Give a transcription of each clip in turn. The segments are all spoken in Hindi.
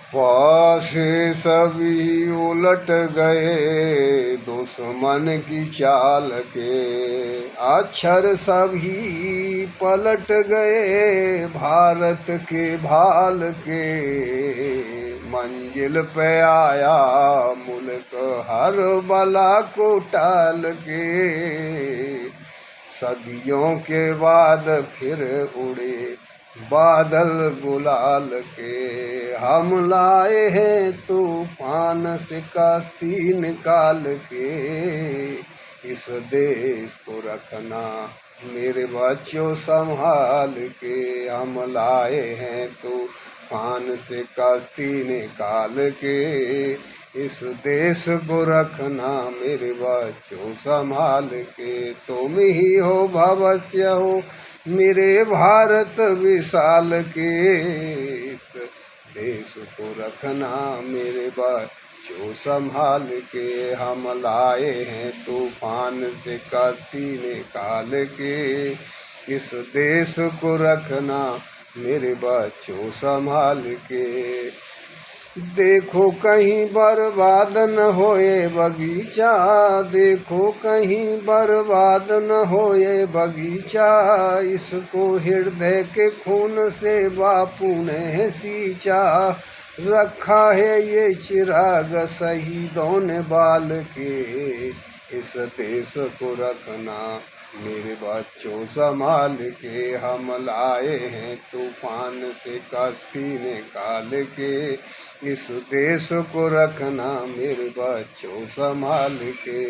पास सभी उलट गए दुश्मन की चाल के, अक्षर सभी पलट गए भारत के भाल के। मंजिल पे आया मुल्क हर बला को टाल के, सदियों के बाद फिर उड़े बादल गुलाल के। हम लाए हैं तूफान से कश्ती निकाल के, इस देश को रखना मेरे बच्चों संभाल के। हम लाए हैं तूफान से कश्ती निकाल के, इस देश को रखना मेरे बच्चों संभाल के। तुम ही हो भविष्य हो मेरे भारत विशाल के, इस देश को रखना मेरे बच्चों संभाल के। हम लाए हैं तूफान से कश्ती निकाल के, इस देश को रखना मेरे बच्चों संभाल के। देखो कहीं बर्बाद न होए बगीचा, देखो कहीं बर्बाद न होए बगीचा। इसको हृदय के खून से बापू ने सींचा, रखा है ये चिराग शहीदों ने बाल के। इस देश को रखना मेरे बच्चों संभाल के। हम लाए हैं तूफान से कश्ती निकाल के, इस देश को रखना मेरे बच्चों संभाल के।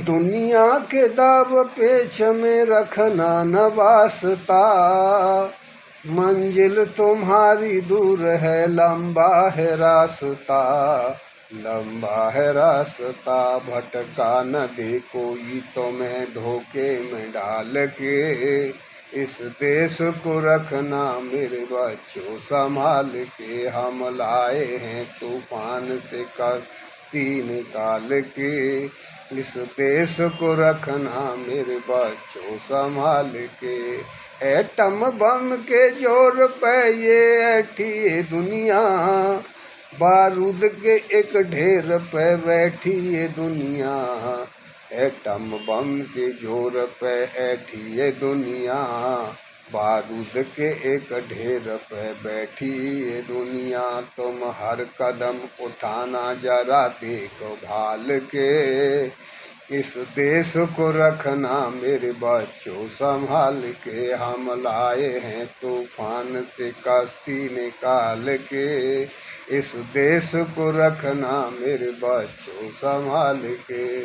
दुनिया के दाव पेच में रखना न वास्ता, मंजिल तुम्हारी दूर है लंबा है रास्ता। लंबा है रास्ता भटका न दे कोई तुम्हें धोखे में डाल के, इस देश को रखना मेरे बच्चों संभाल के। हम लाए हैं तूफान से कश्ती निकाल के, इस देश को रखना मेरे बच्चों संभाल के। एटम बम के जोर पे ये ऐठी दुनिया, बारूद के एक ढेर पे बैठी ये दुनिया। एटम बम के जोर पे ऐठी ये दुनिया, बारूद के एक ढेर पे बैठी ये दुनिया। तुम हर कदम उठाना जरा देखो भाल के, इस देश को रखना मेरे बच्चों संभाल के। हम लाए हैं तूफान से कश्ती निकाल के, इस देश को रखना मेरे बच्चों संभाल के।